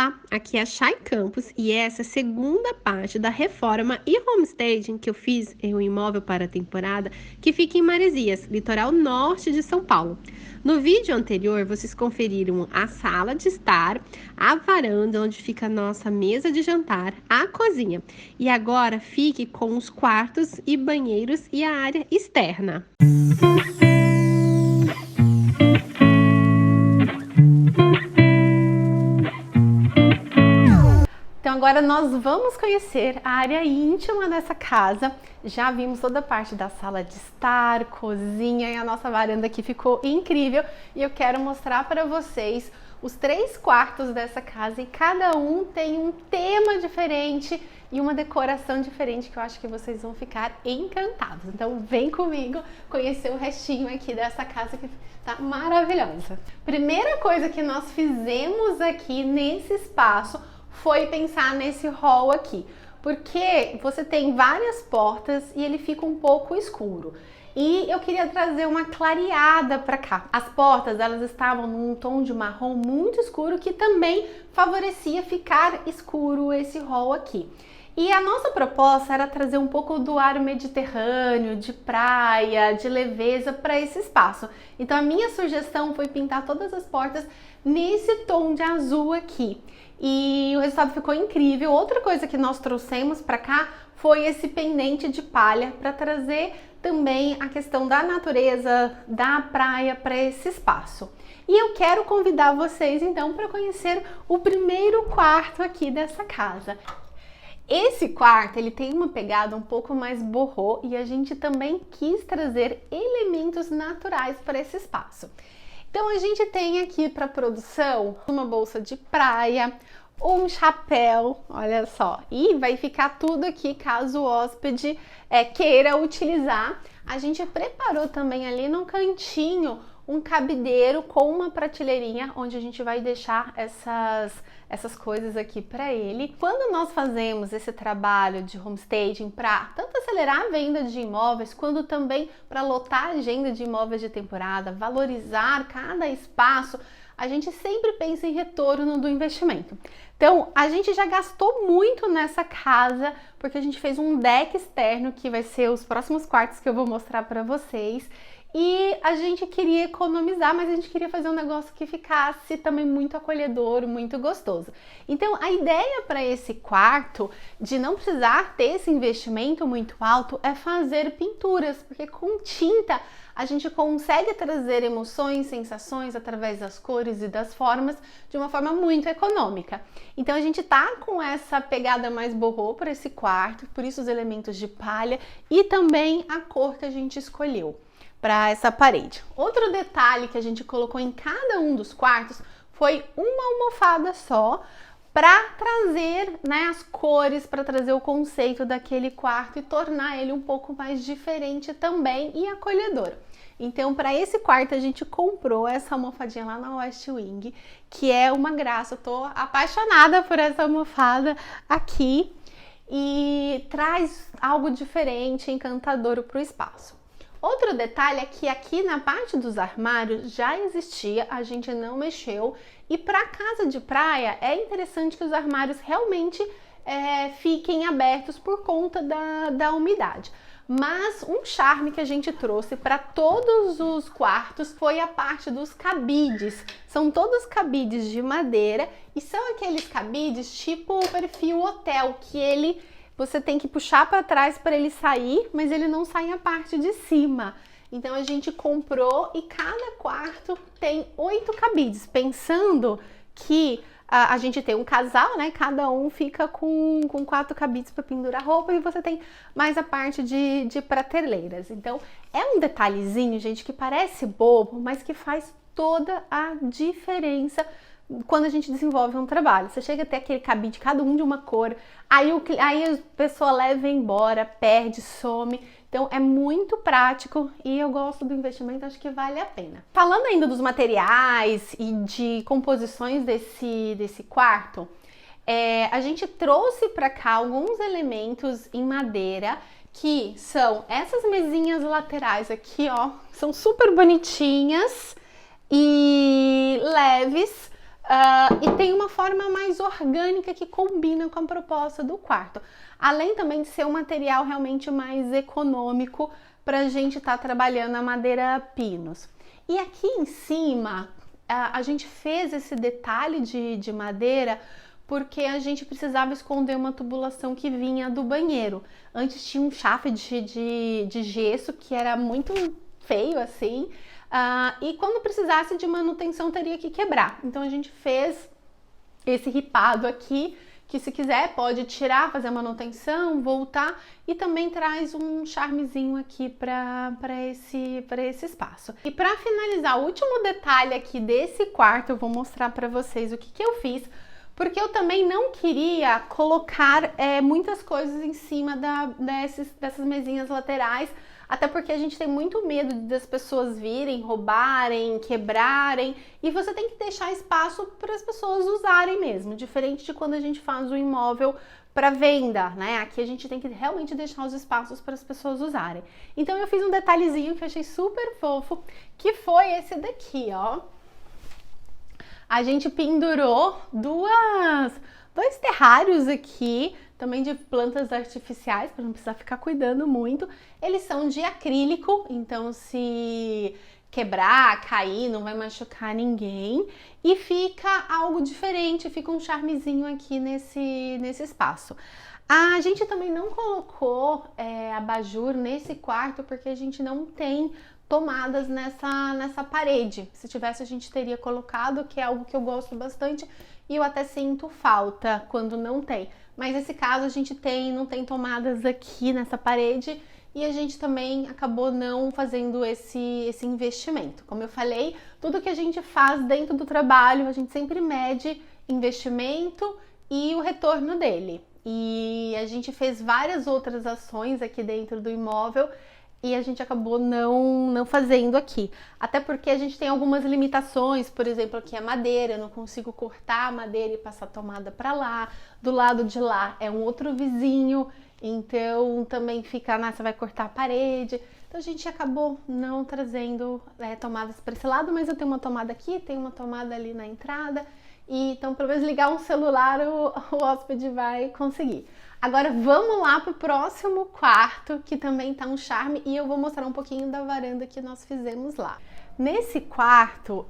Olá, aqui é a Chay Campos e essa é a segunda parte da reforma e homestaging que eu fiz em um imóvel para a temporada que fica em Maresias, litoral norte de São Paulo. No vídeo anterior, vocês conferiram a sala de estar, a varanda onde fica a nossa mesa de jantar, a cozinha. E agora fique com os quartos e banheiros e a área externa. Então agora nós vamos conhecer a área íntima dessa casa. Já vimos toda a parte da sala de estar, cozinha e a nossa varanda aqui ficou incrível. E eu quero mostrar para vocês os 3 quartos dessa casa e cada um tem um tema diferente e uma decoração diferente que eu acho que vocês vão ficar encantados. Então vem comigo conhecer o restinho aqui dessa casa que tá maravilhosa. Primeira coisa que nós fizemos aqui nesse espaço foi pensar nesse hall aqui, porque você tem várias portas e ele fica um pouco escuro. E eu queria trazer uma clareada para cá. As portas, elas estavam num tom de marrom muito escuro que também favorecia ficar escuro esse hall aqui. E a nossa proposta era trazer um pouco do ar mediterrâneo, de praia, de leveza para esse espaço. Então a minha sugestão foi pintar todas as portas nesse tom de azul aqui. E o resultado ficou incrível. Outra coisa que nós trouxemos para cá foi esse pendente de palha para trazer também a questão da natureza, da praia para esse espaço. E eu quero convidar vocês então para conhecer o primeiro quarto aqui dessa casa. Esse quarto, ele tem uma pegada um pouco mais boho e a gente também quis trazer elementos naturais para esse espaço. Então a gente tem aqui para produção uma bolsa de praia, um chapéu, olha só, e vai ficar tudo aqui caso o hóspede queira utilizar. A gente preparou também ali no cantinho um cabideiro com uma prateleirinha onde a gente vai deixar essas coisas aqui para ele. Quando nós fazemos esse trabalho de homestaging para tanto acelerar a venda de imóveis, quanto também para lotar a agenda de imóveis de temporada, valorizar cada espaço, a gente sempre pensa em retorno do investimento. Então, a gente já gastou muito nessa casa, porque a gente fez um deck externo, que vai ser os próximos quartos que eu vou mostrar para vocês. E a gente queria economizar, mas a gente queria fazer um negócio que ficasse também muito acolhedor, muito gostoso. Então, a ideia para esse quarto, de não precisar ter esse investimento muito alto, é fazer pinturas, porque com tinta a gente consegue trazer emoções, sensações através das cores e das formas de uma forma muito econômica. Então a gente tá com essa pegada mais boho para esse quarto, por isso os elementos de palha e também a cor que a gente escolheu para essa parede. Outro detalhe que a gente colocou em cada um dos quartos foi uma almofada só para trazer, né, as cores, para trazer o conceito daquele quarto e tornar ele um pouco mais diferente também e acolhedor. Então, para esse quarto a gente comprou essa almofadinha lá na West Wing, que é uma graça. Eu tô apaixonada por essa almofada aqui e traz algo diferente, encantador para o espaço. Outro detalhe é que aqui na parte dos armários já existia, a gente não mexeu. E para casa de praia é interessante que os armários realmente fiquem abertos por conta da umidade. Mas um charme que a gente trouxe para todos os quartos foi a parte dos cabides. São todos cabides de madeira e são aqueles cabides tipo perfil hotel, que você tem que puxar para trás para ele sair, mas ele não sai a parte de cima. Então a gente comprou e cada quarto tem 8 cabides, pensando que a gente tem um casal, né? Cada um fica com 4 cabides para pendurar roupa e você tem mais a parte de prateleiras. Então é um detalhezinho, gente, que parece bobo, mas que faz toda a diferença quando a gente desenvolve um trabalho. Você chega a ter aquele cabide, cada um de uma cor, aí a pessoa leva embora, perde, some. Então é muito prático e eu gosto do investimento, acho que vale a pena. Falando ainda dos materiais e de composições desse quarto, a gente trouxe para cá alguns elementos em madeira, que são essas mesinhas laterais aqui, ó, são super bonitinhas e leves. E tem uma forma mais orgânica que combina com a proposta do quarto. Além também de ser um material realmente mais econômico para a gente estar trabalhando a madeira pinos. E aqui em cima, a gente fez esse detalhe de madeira porque a gente precisava esconder uma tubulação que vinha do banheiro. Antes tinha um chafre de gesso que era muito feio assim, e quando precisasse de manutenção teria que quebrar. Então a gente fez esse ripado aqui, que se quiser pode tirar, fazer a manutenção, voltar, e também traz um charmezinho aqui para esse espaço. E para finalizar, o último detalhe aqui desse quarto, eu vou mostrar para vocês o que eu fiz, porque eu também não queria colocar muitas coisas em cima dessas mesinhas laterais, até porque a gente tem muito medo das pessoas virem, roubarem, quebrarem, e você tem que deixar espaço para as pessoas usarem mesmo, diferente de quando a gente faz o imóvel para venda, né? Aqui a gente tem que realmente deixar os espaços para as pessoas usarem. Então eu fiz um detalhezinho que eu achei super fofo, que foi esse daqui, ó. A gente pendurou dois terrários aqui, também de plantas artificiais, para não precisar ficar cuidando muito. Eles são de acrílico, então se quebrar, cair, não vai machucar ninguém. E fica algo diferente, fica um charmezinho aqui nesse espaço. A gente também não colocou abajur nesse quarto, porque a gente não tem tomadas nessa parede. Se tivesse, a gente teria colocado, que é algo que eu gosto bastante e eu até sinto falta quando não tem. Mas nesse caso a gente não tem tomadas aqui nessa parede, e a gente também acabou não fazendo esse investimento. Como eu falei, tudo que a gente faz dentro do trabalho, a gente sempre mede investimento e o retorno dele. E a gente fez várias outras ações aqui dentro do imóvel e a gente acabou não fazendo aqui. Até porque a gente tem algumas limitações, por exemplo, aqui é madeira, eu não consigo cortar a madeira e passar a tomada para lá. Do lado de lá é um outro vizinho, então também fica, você vai cortar a parede. Então a gente acabou não trazendo tomadas para esse lado, mas eu tenho uma tomada aqui, tenho uma tomada ali na entrada. E então, pelo menos ligar um celular, o hóspede vai conseguir. Agora vamos lá pro próximo quarto, que também tá um charme, e eu vou mostrar um pouquinho da varanda que nós fizemos lá. Nesse quarto,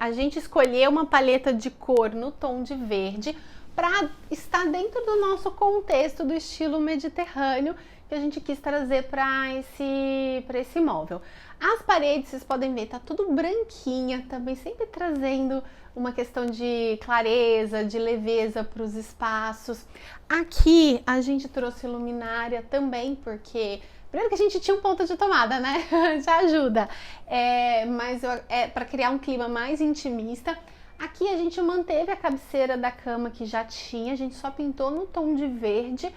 a gente escolheu uma paleta de cor no tom de verde para estar dentro do nosso contexto do estilo mediterrâneo que a gente quis trazer para esse móvel. As paredes, vocês podem ver, tá tudo branquinha, também sempre trazendo uma questão de clareza, de leveza para os espaços. Aqui a gente trouxe luminária também, porque primeiro que a gente tinha um ponto de tomada, né? Já ajuda. Mas para criar um clima mais intimista. Aqui a gente manteve a cabeceira da cama que já tinha, a gente só pintou no tom de verde,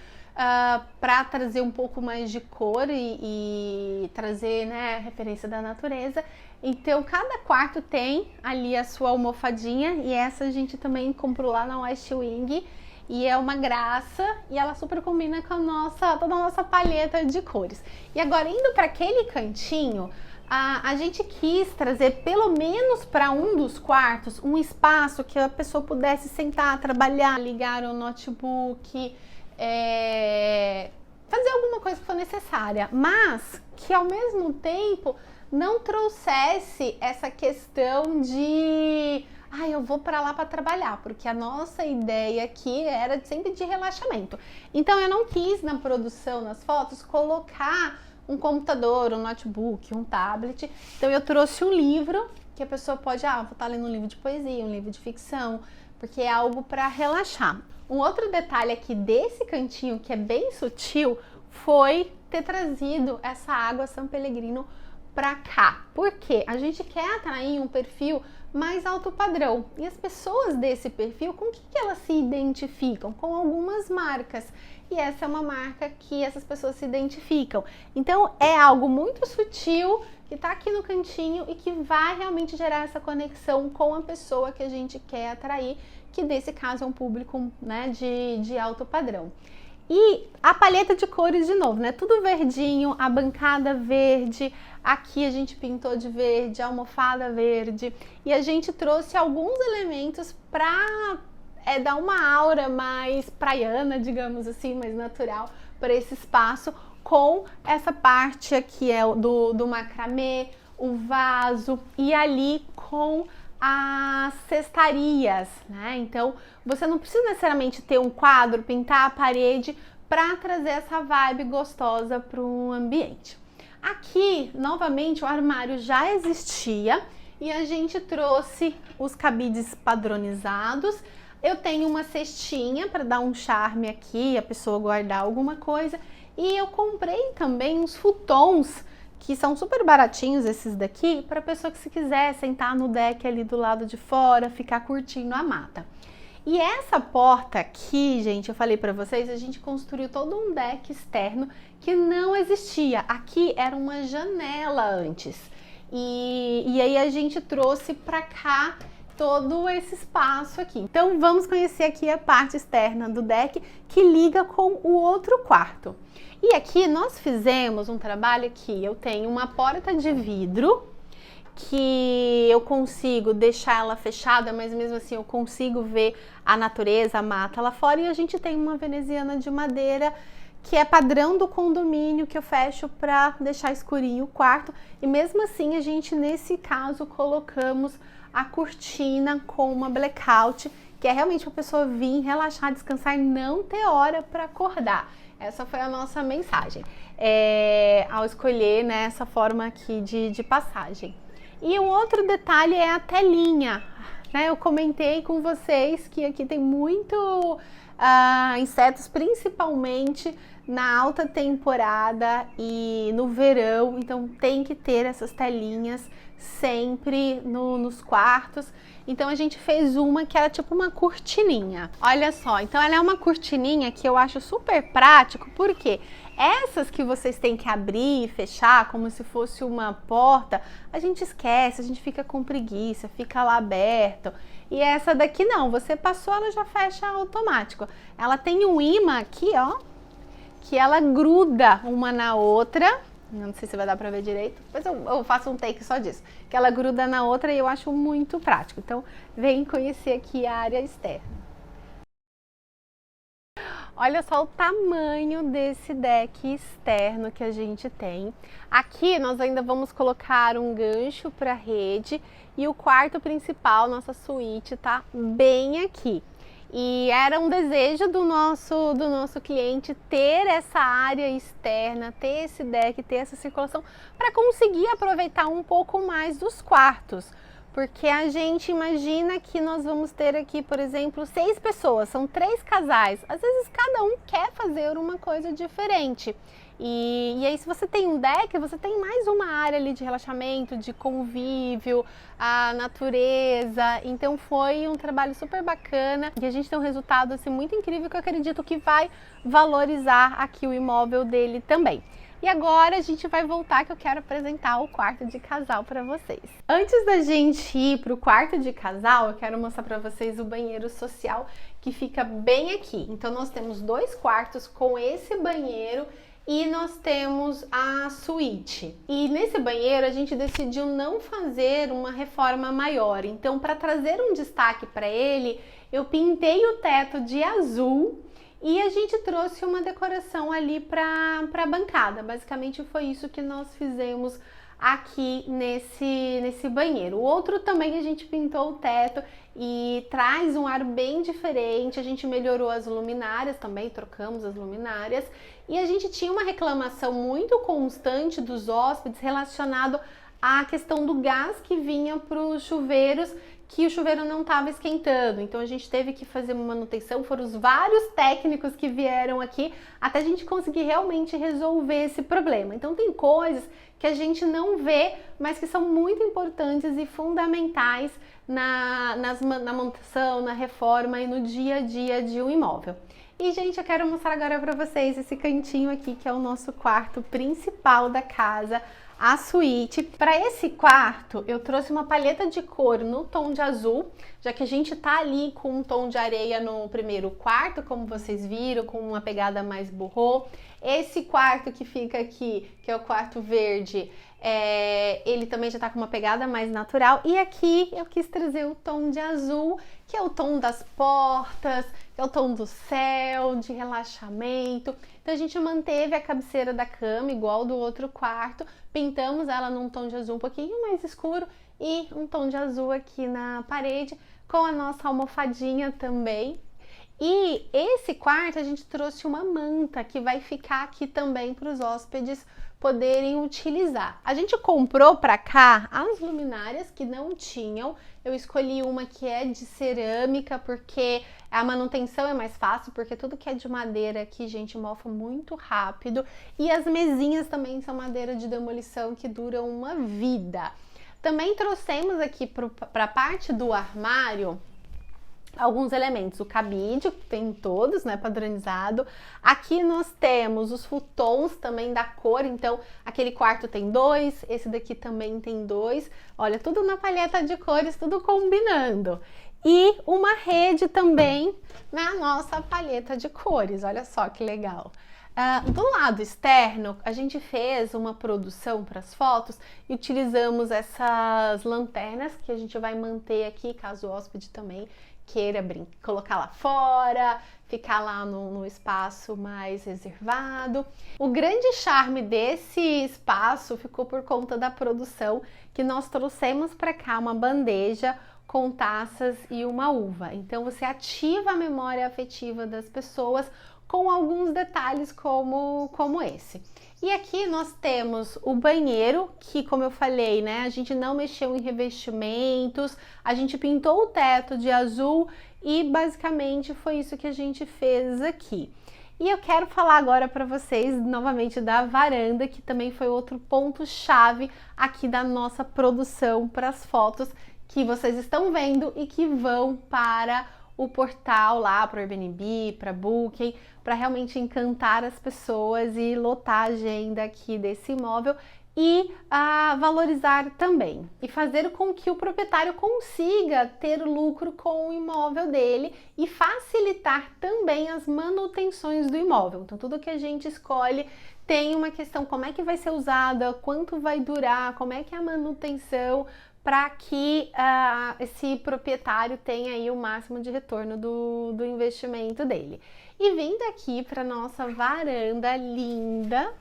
para trazer um pouco mais de cor e trazer, né, a referência da natureza. Então cada quarto tem ali a sua almofadinha, e essa a gente também comprou lá na West Wing, e é uma graça, e ela super combina com toda a nossa paleta de cores. E agora, indo para aquele cantinho, a gente quis trazer, pelo menos para um dos quartos, um espaço que a pessoa pudesse sentar, trabalhar, ligar o notebook, fazer alguma coisa que for necessária, mas que ao mesmo tempo não trouxesse essa questão de eu vou para lá para trabalhar, porque a nossa ideia aqui era sempre de relaxamento. Então eu não quis, na produção, nas fotos, colocar um computador, um notebook, um tablet. Então eu trouxe um livro que a pessoa pode, vou estar lendo um livro de poesia, um livro de ficção, porque é algo para relaxar. Um outro detalhe aqui desse cantinho, que é bem sutil, foi ter trazido essa água San Pellegrino para cá. Por quê? A gente quer atrair um perfil mais alto padrão. E as pessoas desse perfil, com o que elas se identificam? Com algumas marcas. E essa é uma marca que essas pessoas se identificam. Então é algo muito sutil, que está aqui no cantinho e que vai realmente gerar essa conexão com a pessoa que a gente quer atrair, que nesse caso é um público, né, de alto padrão. E a paleta de cores de novo, né? Tudo verdinho, a bancada verde, aqui a gente pintou de verde, a almofada verde. E a gente trouxe alguns elementos para dar uma aura mais praiana, digamos assim, mais natural para esse espaço, com essa parte aqui do macramê, o vaso e ali com as cestarias, né? Então, você não precisa necessariamente ter um quadro, pintar a parede para trazer essa vibe gostosa para o ambiente. Aqui, novamente, o armário já existia e a gente trouxe os cabides padronizados. Eu tenho uma cestinha para dar um charme aqui, a pessoa guardar alguma coisa. E eu comprei também uns futons, que são super baratinhos esses daqui, para a pessoa que se quiser sentar no deck ali do lado de fora, ficar curtindo a mata. E essa porta aqui, gente, eu falei para vocês, a gente construiu todo um deck externo que não existia. Aqui era uma janela antes. E aí a gente trouxe para cá todo esse espaço aqui. Então vamos conhecer aqui a parte externa do deck que liga com o outro quarto. E aqui nós fizemos um trabalho que eu tenho uma porta de vidro que eu consigo deixar ela fechada, mas mesmo assim eu consigo ver a natureza, a mata lá fora. E a gente tem uma veneziana de madeira que é padrão do condomínio, que eu fecho para deixar escurinho o quarto. E mesmo assim a gente, nesse caso, colocamos a cortina com uma blackout, que é realmente para a pessoa vir, relaxar, descansar e não ter hora para acordar. Essa foi a nossa mensagem ao escolher, né, essa forma aqui de passagem. E um outro detalhe é a telinha, né? Eu comentei com vocês que aqui tem muito insetos, principalmente na alta temporada e no verão, então tem que ter essas telinhas sempre nos quartos. Então a gente fez uma que era tipo uma cortininha. Olha só, então ela é uma cortininha que eu acho super prático, porque essas que vocês têm que abrir e fechar como se fosse uma porta, a gente esquece, a gente fica com preguiça, fica lá aberto. E essa daqui não, você passou, ela já fecha automático. Ela tem um imã aqui, ó, que ela gruda uma na outra. Não sei se vai dar pra ver direito, depois eu faço um take só disso. Que ela gruda na outra e eu acho muito prático. Então, vem conhecer aqui a área externa. Olha só o tamanho desse deck externo que a gente tem. Aqui nós ainda vamos colocar um gancho para rede e o quarto principal, nossa suíte, tá bem aqui. E era um desejo do nosso cliente ter essa área externa, ter esse deck, ter essa circulação para conseguir aproveitar um pouco mais dos quartos. Porque a gente imagina que nós vamos ter aqui, por exemplo, 6 pessoas, são 3 casais. Às vezes cada um quer fazer uma coisa diferente. E aí se você tem um deck, você tem mais uma área ali de relaxamento, de convívio, a natureza. Então foi um trabalho super bacana e a gente tem um resultado assim muito incrível que eu acredito que vai valorizar aqui o imóvel dele também. E agora a gente vai voltar que eu quero apresentar o quarto de casal para vocês. Antes da gente ir para o quarto de casal, eu quero mostrar para vocês o banheiro social que fica bem aqui. Então nós temos 2 quartos com esse banheiro e nós temos a suíte. E nesse banheiro a gente decidiu não fazer uma reforma maior. Então, para trazer um destaque para ele, eu pintei o teto de azul e a gente trouxe uma decoração ali para a bancada. Basicamente foi isso que nós fizemos aqui nesse banheiro. O outro também a gente pintou o teto e traz um ar bem diferente. A gente melhorou as luminárias também, trocamos as luminárias. E a gente tinha uma reclamação muito constante dos hóspedes relacionado à questão do gás que vinha para os chuveiros, que o chuveiro não estava esquentando. Então a gente teve que fazer uma manutenção, foram os vários técnicos que vieram aqui até a gente conseguir realmente resolver esse problema. Então tem coisas que a gente não vê, mas que são muito importantes e fundamentais na manutenção, na reforma e no dia a dia de um imóvel. E, gente, eu quero mostrar agora para vocês esse cantinho aqui, que é o nosso quarto principal da casa. a suíte. Para esse quarto, eu trouxe uma paleta de cor no tom de azul, já que a gente tá ali com um tom de areia no primeiro quarto, como vocês viram, com uma pegada mais burro. Esse quarto que fica aqui, que é o quarto verde, ele também já tá com uma pegada mais natural. E aqui eu quis trazer o tom de azul, que é o tom das portas, que é o tom do céu, de relaxamento. Então a gente manteve a cabeceira da cama igual do outro quarto, pintamos ela num tom de azul um pouquinho mais escuro e um tom de azul aqui na parede, com a nossa almofadinha também. E esse quarto a gente trouxe uma manta que vai ficar aqui também para os hóspedes poderem utilizar. A gente comprou para cá as luminárias que não tinham. Eu escolhi uma que é de cerâmica porque a manutenção é mais fácil, porque tudo que é de madeira aqui, gente, mofa muito rápido. E as mesinhas também são madeira de demolição que duram uma vida. Também trouxemos aqui para a parte do armário alguns elementos, o cabide, que tem todos, né, padronizado. Aqui nós temos os futons também da cor, então aquele quarto tem 2, esse daqui também tem 2. Olha, tudo na paleta de cores, tudo combinando. E uma rede também na nossa paleta de cores, olha só que legal. Do lado externo, a gente fez uma produção para as fotos e utilizamos essas lanternas que a gente vai manter aqui, caso o hóspede também queira colocar lá fora, ficar lá no espaço mais reservado. O grande charme desse espaço ficou por conta da produção, que nós trouxemos para cá uma bandeja com taças e uma uva. Então você ativa a memória afetiva das pessoas com alguns detalhes como esse. E aqui nós temos o banheiro, que, como eu falei, né, a gente não mexeu em revestimentos, a gente pintou o teto de azul e basicamente foi isso que a gente fez aqui. E eu quero falar agora para vocês novamente da varanda, que também foi outro ponto-chave aqui da nossa produção para as fotos que vocês estão vendo e que vão para o portal lá, para o Airbnb, para Booking, para realmente encantar as pessoas e lotar a agenda aqui desse imóvel e valorizar também. E fazer com que o proprietário consiga ter lucro com o imóvel dele e facilitar também as manutenções do imóvel. Então tudo que a gente escolhe tem uma questão, como é que vai ser usada, quanto vai durar, como é que é a manutenção, para que esse proprietário tenha aí o máximo de retorno do investimento dele. E vindo aqui para nossa varanda linda,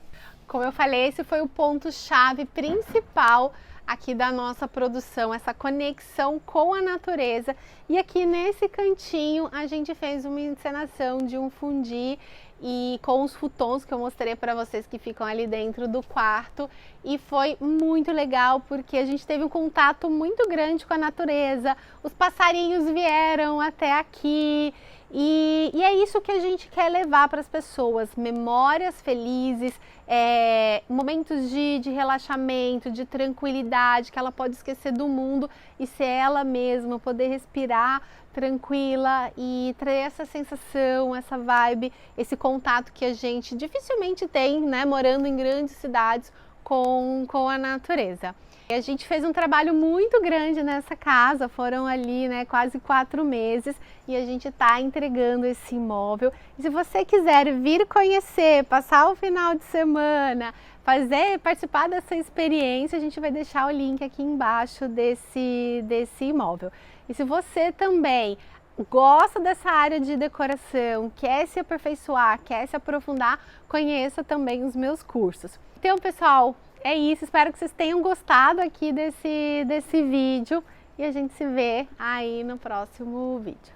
como eu falei, esse foi o ponto-chave principal aqui da nossa produção, essa conexão com a natureza. E aqui nesse cantinho a gente fez uma encenação de um fundi e com os futons que eu mostrei para vocês que ficam ali dentro do quarto, e foi muito legal porque a gente teve um contato muito grande com a natureza, os passarinhos vieram até aqui e é isso que a gente quer levar para as pessoas, memórias felizes, momentos de relaxamento, de tranquilidade, que ela pode esquecer do mundo e ser ela mesma, poder respirar tranquila e ter essa sensação, essa vibe, esse contato que a gente dificilmente tem, né, morando em grandes cidades com a natureza. E a gente fez um trabalho muito grande nessa casa, foram ali, né, quase 4 meses e a gente está entregando esse imóvel. E se você quiser vir conhecer, passar o final de semana, participar dessa experiência, a gente vai deixar o link aqui embaixo desse imóvel. E se você também gosta dessa área de decoração, quer se aperfeiçoar, quer se aprofundar, conheça também os meus cursos. Então, pessoal, é isso. Espero que vocês tenham gostado aqui desse vídeo e a gente se vê aí no próximo vídeo.